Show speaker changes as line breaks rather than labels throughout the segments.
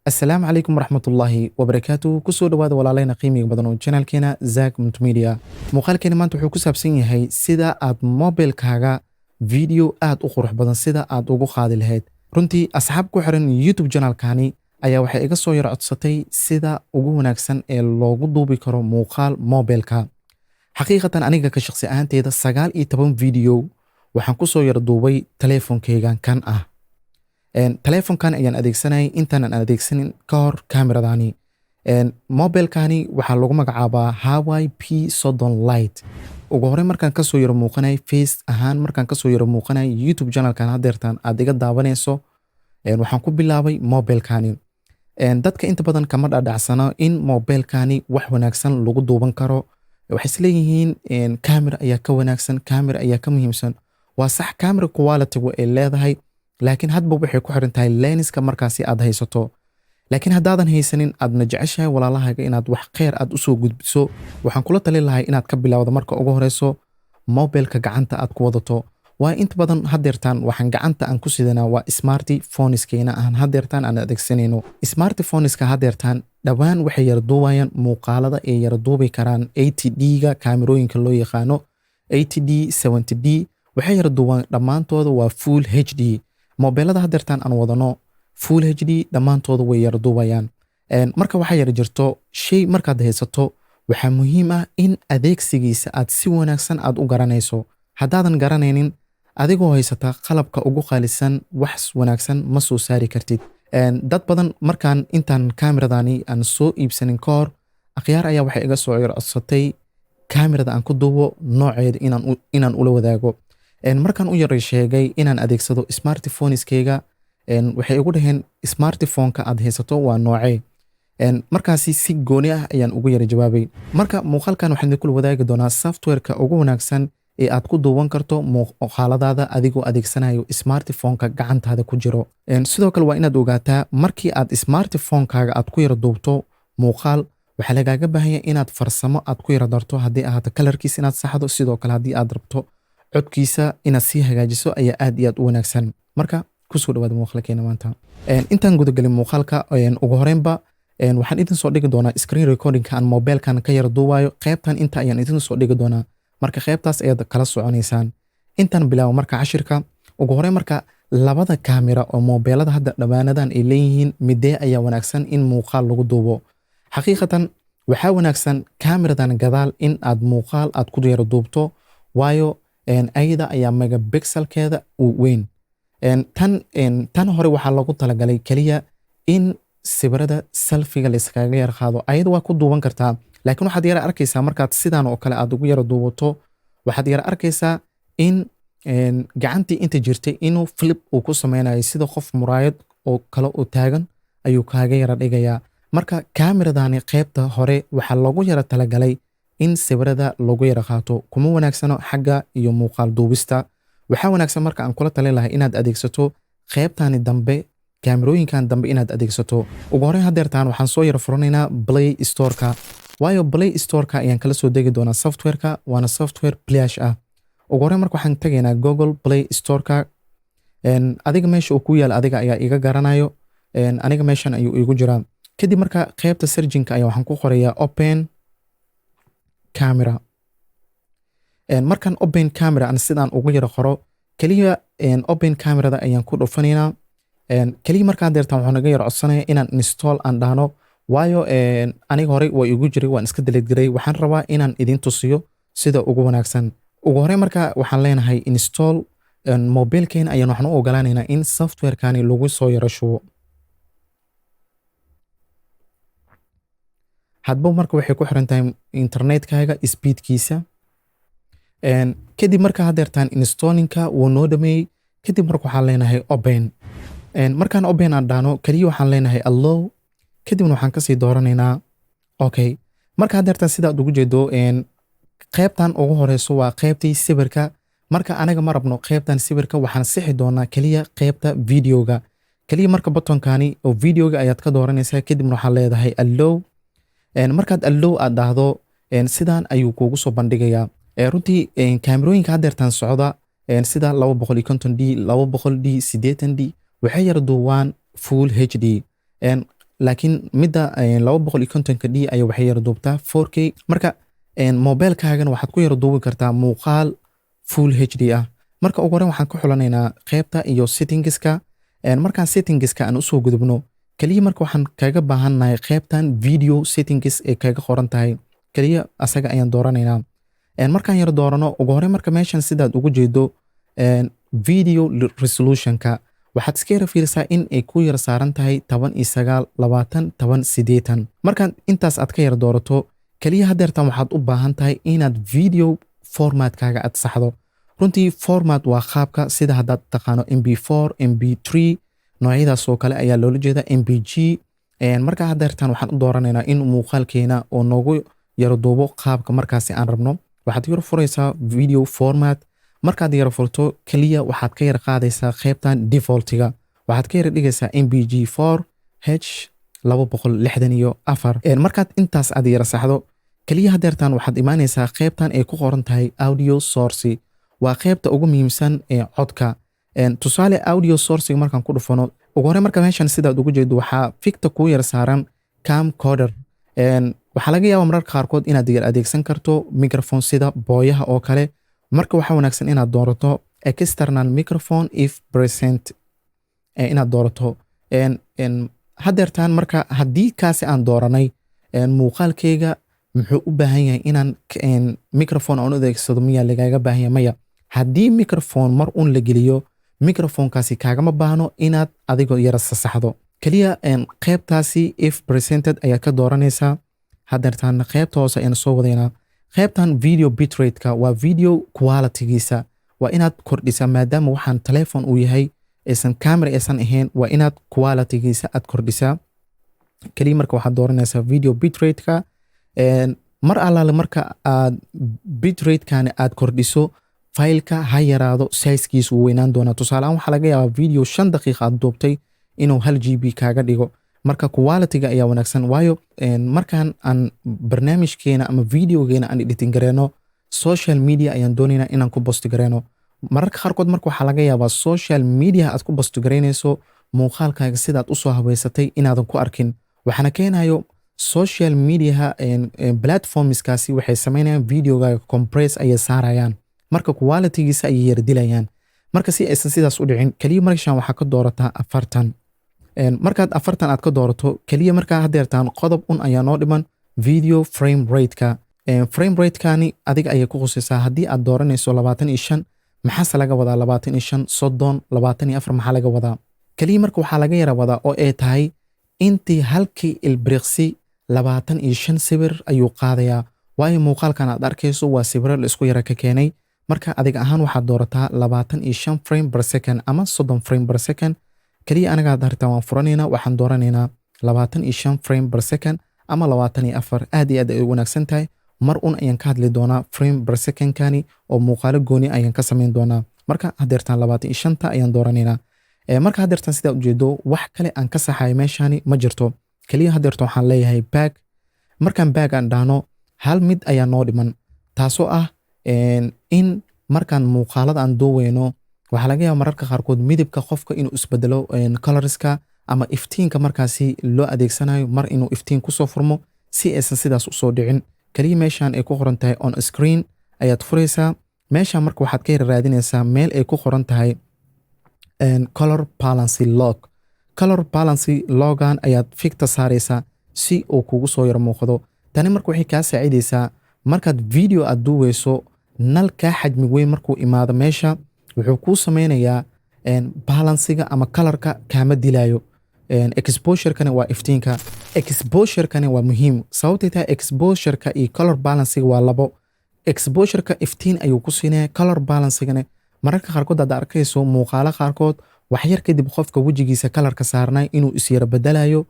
السلام عليكم ورحمة الله وبركاته kusoo dhawaada walaaleyna qiimiga badan oo channelkeena Zack Multimedia muuqaalkeena maanta wuxuu ku saabsan yahay sida aad mobilkaaga video aad u qurux badan sida aad ugu qaadi lahayd runtii asxaab ku xiran YouTube channelkaani ayaa waxay iga soo yar codsatay sida ugu wanaagsan ee loogu duubi karo muuqaal mobilka xaqiiqatan aniga ka shakhsi ahaanteeda 19 video waxaan ku soo yar duubay taleefankaygan kan ah telefonkan ayaan adeegsanay intaan aan adeegsanin ka hor kameradani mobilkani waxaa lagu magacaabaa Huawei P30 Lite ugu horey markaan kasoo yaro muuqanay face ahaan markaan kasoo yaro muuqanay YouTube channelkan hadeertaan aad iga daawanayso waxaan ku bilaabay mobilkani dadka inta badan kama dhaadhacsano in mobilkani wax wanaagsan lagu duuban karo waxay isleeyihiin camera ayaa ka wanaagsan camera ayaa ka muhiimsan waa sax camera quality ay leedahay laakiin hadba waxay ku xiran tahay lenska markaasi aad haysato laakiin haddaadan haysanin aadna jeceshahay walaalahaaga inaad wax kheyr aad u soo gudbiso waxaan kula talin lahay inaad ka bilowdo marka ugu horeyso mobilka gacanta aad ku wadato waa inta badan hadeertaan waxaan gacanta aan ku sidanaa waa smartphoneskeena aan hadeertaan aan adeegsanayno smartphoneska hadeertaan dhawaan waxay yara duubayaan muuqaalada ay yara duubi karaan 80D-ga kaamirooyinka loo yaqaano 80D 70D waxay yara duubaan dhammaantooda waa full HD mobilada hadeertaan aan wadano full HD dhammaantooda way yara duubayaan marka waxaa yara jirto shay markaad haysato waxaa muhiim ah in adeegsigiisa aad si wanaagsan aad u garanayso haddaadan garanaynin adigoo haysata qalabka ugu qaalisan wax wanaagsan ma soo saari kartid dad badan markaan intaan kameradani aan soo iibsanin ka hor akhyaar ayaa waxay iga soo yar codsatay kamerada aan ku duubo nooceeda inaan ula wadaago markaan u yaray sheegay inaan adeegsado smartphoneskeyga waxay igu dhaheen smartphoneka aad haysato waa noocee markaasi si gooni ah ayaan ugu yara jawaabay marka muuqaalkan waxaan idin kula wadaagi doonaa softwareka ugu wanaagsan ee aad ku duuban karto muuqaaladaada adigoo adeegsanayo smartphoneka gacantaada ku jiro sidoo kale waa inaad ogaataa markii aad smartphonekaaga aad ku yara duubto muuqaal waxaa lagaaga baahanya inaad farsamo aad ku yara darto haddii ahaato kalarkiisa inaad saxdo sidoo kale haddii aad rabto codkiisa inaad sii hagaajiso ayaa aad iyo aad u wanaagsan marka kusoo dhawaada muuqaalkeena maanta intaan gudagelin muuqaalka ugu horeynba waxaan idin soo dhigi doonaa screen recordingka aan mobilkan ka yara duubayo qaybtan inta ayaan idin soo dhigi doonaa marka qaybtaas ayaad kala soconaysaan intaan bilaabo marka cashirka ugu horeyn marka labada kamera oo mobilada hadda dhawaanadan ay leeyihiin midee ayaa wanaagsan in muuqaal lagu duubo xaqiiqatan waxaa wanaagsan kameradan gadaal in aad muuqaal aad ku yara duubto waayo ayada ayaa megapixelkeeda uu weyn tan hore waxaa lagu talagalay kaliya in sawirada selfiga la iskaga yar qaado ayada waa ku duuban kartaa laakiin waxaad yara arkaysaa markaad sidaan oo kale aad ugu yara duubato waxaad yara arkaysaa in gacantii inta jirtay inuu flip uu ku sameynayo sida qof muraayad oo kale u taagan ayuu kaaga yara dhigayaa marka kameradani qaybta hore waxaa lagu yara talagalay in sawirada lagu yara qaato kuma wanaagsano xagga iyo muuqaal duubista waxaa wanaagsan marka aan kula talin lahay inaad adeegsato qaybtani dambe kaamirooyinkan dambe inaad adeegsato ugu horreyn hadeertaan waxaan soo yara furanaynaa Play Storeka waayo Play Storeka ayaan kala soo degi doonaa softwareka waana software Flash ah ugu horreyn marka waxaan tagaynaa Google Play Storeka adiga meesha uu ku yaal adiga ayaa iga garanayo aniga meeshan ayuu igu jiraa kadib marka qaybta searchingka ayaa waxaan ku qorayaa open camera markaan open camera aan sidaan ugu yara qoro kaliya open camerada ayaan ku dhufanaynaa kaliya markaa deertaan waxaan naga yara codsanaya inaan install aan dhahno waayo aniga horey waa igu jiray waan iska delete garay waxaan rabaa inaan idin tusiyo sida ugu wanaagsan ugu horey marka waxaan leenahay install mobilkeena ayaan waxaan u ogolaanaynaa in softwarekani lagu soo yara shubo hadba marka waxay ku xiran tahay internetkaaga speedkiisa kadib marka hadeertaan installingka wuu noo dhameeyey kadib marka waxaan leenahay open markaan open aan dhahno kaliya waxaan leenahay allow kadibna waxaan kasii dooranaynaa okay marka hadeertaan sidaad ugu jeedo qaybtan ugu horeyso waa qaybtii sawirka marka anaga ma rabno qaybtan sawirka waxaan sixi doonaa kaliya qaybta videoga kaliya marka buttonkani oo videoga ayaad ka dooranaysaa kadibna waxaan leedahay allow markaad allow aad dhahdo sidaan ayuu kuugu soo bandhigayaa runtii kaamirooyinka hadeertaan socda sida 250D 200D 80D waxay yara duubaan full HD laakiin midda 250 d ayaa waxay yara duubtaa 4k marka mobilkaagana waxaad ku yara duubi kartaa muuqaal full HD ah marka ugu horreyn waxaan ku xulanaynaa qaybta iyo settingska markaan settingska aan usoo gudubno kaliya marka waxaan kaga baahannahay qaybtan video settings ee kaga qoran tahay kaliya asaga ayaan dooranaynaa markaan yara doorano ugu horreyn marka meeshan sidaad ugu jeedo video resolutionka waxaad iska yara fiirisaa in ay ku yara saaran tahay 19 20 10 markaan intaas aad ka yara doorato kaliya hadeertan waxaad u baahan tahay inaad video formatkaaga aad saxdo runtii format waa qaabka sida haddaad taqaano mp4 mp3 noocyadaas oo kale ayaa loola jeeda mpg markaa hadeertan waxaan u dooranaynaa in muuqaalkeena oo noogu yara duubo qaabka markaasi aan rabno waxaad yara furaysaa video format markaad yara furto kaliya waxaad ka yara qaadaysaa qaybtan defaultiga waxaad ka yara dhigaysaa mpg4 h 264 markaad intaas aad yara saxdo kaliya hadeertan waxaad imaanaysaa qaybtan ay ku qoran tahay audio source waa qaybta ugu muhiimsan ee codka tusaale audio source markaan ku dhufano ugu hore marka meeshan sidaad ugu jeedo waxaa ficta ku yara saaran camcorder waxaa laga yaabaa mararka qaarkood inaad yar adeegsan karto microphone sida booyaha oo kale marka waxaa wanaagsan inaad doorato external microphone if present inaad doorato hadeertan marka haddii kaasi aan dooranay muuqaalkeyga muxuu u baahan yahay inaan microphone aan u adeegsado miyaa lagaaga baahan yahay maya haddii microphone mar un la geliyo microphonekaasi kaagama baahno inaad adigoo yara sasaxdo kaliya qaybtaasi if presented ayaad ka dooranaysaa hadeertan qaybta hoose ayaan soo wadaynaa qaybtan video bitrate-ka waa video qualitygiisa waa inaad kordhisaa maadaama waxaan telephone uu yahay aysan camera aysan ahayn waa inaad qualitygiisa aad kordhisaa kaliya marka waxaad dooranaysaa video bitrate-ka mar allaale marka aad bitrate-kani aad kordhiso faylka ha yaraado sizekiisu wuu weynaan doonaa tusaalehaan waxaa laga yaabaa video 5 daqiiqa aad duubtay inuu 1 GB kaaga dhigo marka quality-ga ayaa wanaagsan waayo markaan aan barnaamijkeena ama videogeena aan editing gareeno social media ayaan doonaynaa inaan ku post gareeno mararka qaarkood marka waxaa laga yaabaa social media aad ku post gareynayso muuqaalkaaga sidaad usoo habeysatay inaadan ku arkin waxaana keenayo social media platformskaasi waxay samaynayaan videogaaga compress ayay saarayaan marka qualitygiisa ayay yara dilayaan marka si aysan sidaas u dhicin kaliya markaan waxaa ka doorataa 40 markaad 40 aad ka doorato kaliya markaa hadeertaan qodob un ayaa noo dhiman video frame rate-ka frame rate-kani adiga ayay ku khusaysaa haddii aad dooranayso 25 maxaase laga wadaa 25 30 24 maxaa laga wadaa kaliya marka waxaa laga yara wadaa oo ay tahay intii halkii ilbiriqsi 25 sawir ayuu qaadayaa waayo muuqaalkan aad arkayso waa sawiro la isku yara ka keenay marka adiga ahaan waxaad doorataa 25 frame per second ama 30 frame per second kaliya anagaa dartaa waan furanaynaa waxaan dooranaynaa 25 frame per second ama 24 aad iyo aad ay wanaagsan tahay mar un ayaan ka hadli doonaa frame per second kani oo muuqaalo gooni ayaan ka samayn doonaa marka hadeertaan 25ta ayaan dooranaynaa marka hadeertaan sidaa ujeedo wax kale aan ka saxayo meeshani ma jirto kaliya hadeertaan waxaan leeyahay back markaan back aan dhahno hal mid ayaa noo dhiman taasoo ah in markaan muuqaalada aan duuweyno waxaa laga yaabaa mararka qaarkood midabka qofka inuu isbedelo colorska ama iftiinka markaasi loo adeegsanayo mar inuu iftiin kusoo furmo si aysan sidaas usoo dhicin kaliya meeshaan ay ku qoran tahay on screen ayaad furaysaa meeshaan marka waxaad ka yara raadinaysaa meel ay ku qoran tahay color balance log color balance logan ayaad ficta saaraysaa si uu kugu soo yar muuqdo tani marka waxay kaa saacidaysaa markaad video aad duuweyso nalka xajmi weyn markuu imaado meesha wuxuu kuu sameynayaa balansiga ama colorka kaama dilayo exposure-kani waa iftiinka exposure-kani waa muhiim sababtay tahay exposure-ka iyo color balansiga waa labo exposure-ka iftiin ayuu ku siinaya color balansigana mararka qaarkood aad arkayso muuqaalo qaarkood wax yar kadib qofka wejigiisa colorka saarnay inuu isyara bedelayo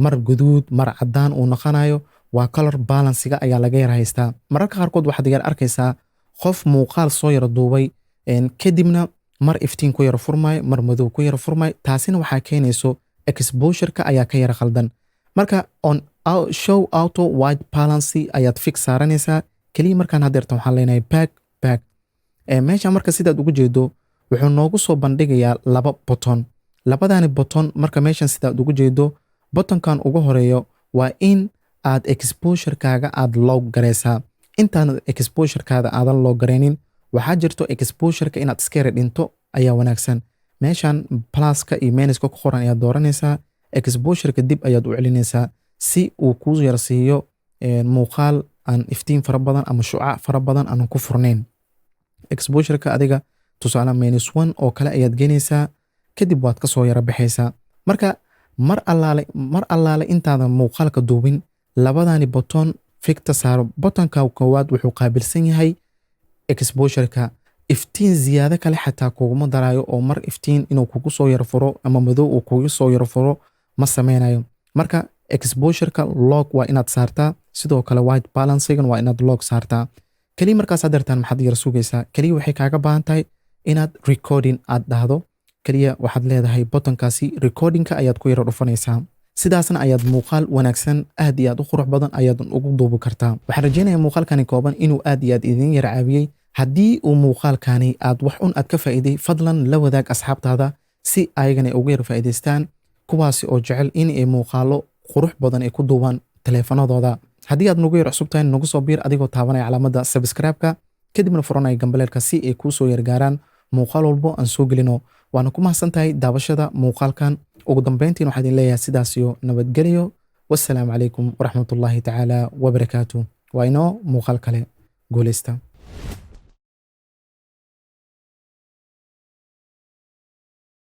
mar guduud mar cadaan uu noqonayo waa color balansiga ayaa laga yar haystaa mararka qaarkood waxaad yar arkaysaa qof muuqaal soo yara duubay kadibna mar iftiin ku yara furmayo mar madow ku yara furmayo taasina waxaa keenayso exposure-ka ayaa ka yara khaldan marka on show auto white balance ayaad fix saaranaysaa kaliya markaan hadeertan waxaan leenahay back meesha marka sidaad ugu jeedo wuxuu noogu soo bandhigayaa laba button labadaani button marka meeshan sidaad ugu jeedo buttonkan ugu horeeyo waa in aad exposure-kaaga aad log gareysaa. intaanad exposure-kaada aadan log gareynin waxaa jirto exposure-ka inaad iska yara dhinto ayaa wanaagsan. meeshan pluska iyo minuska ku qoran ayaad dooranaysaa, exposure-ka dib ayaad u celinaysaa si uu kuu yar siiyo muuqaal aan iftiin fara badan ama shucac fara badan aan ku furnayn. exposure-ka adiga tusaale -1 oo kale ayaad geynaysaa, kadib waad ka soo yara baxaysaa. marka mar allaale intaadan muuqaalka duubin labadani button ficta saaro. buttonka koowaad wuxuu qaabilsan yahay exposure-ka, iftiin ziyaado kale xataa kuguma daraayo oo mar iftiin inuu kugu soo yara furo ama madow uu kugu soo yara furo ma sameynayo. marka exposure-ka log waa inaad saartaa, sidoo kale white balancing waa inaad log saartaa. kaliya markaas hadeertaan maxaad yara sugaysaa, kaliya waxay kaaga baahan tahay inaad recording aad dhahdo. kaliya waxaad leedahay buttonkaasi recordingka ayaad ku yara dhufanaysaa, sidaasna ayaad muuqaal wanaagsan aad iyo aad u qurux badan ayaad ugu duubi kartaa. waxaan rajeynayaa muuqaalkani kooban inuu aad iyo aad idin yara caawiyey. haddii uu muuqaalkani aad wax un aad ka faa'iiday, fadlan la wadaag asxaabtaada si ayagana uga yara faa'iidaystaan, kuwaasi oo jecel in ay muuqaalo qurux badan ay ku duubaan taleefanadooda. haddii aad nagu yar cusub tahay nagu soo biir adigoo taabanaya calaamadda subscribe-ka, kadibna furanaya gambaleelka si ay kuu soo yargaaraan muuqaal walbo aan soo gelino. waana ku mahadsan tahay daawashada muuqaalkan. ugu dambeyntiin waxaan idin leeyahay sidaas iyo nabadgelyo. wassalaamu calaykum waraxmatullaahi tacaala wabarakaatu. waa inoo muuqaal kale. guuleysta.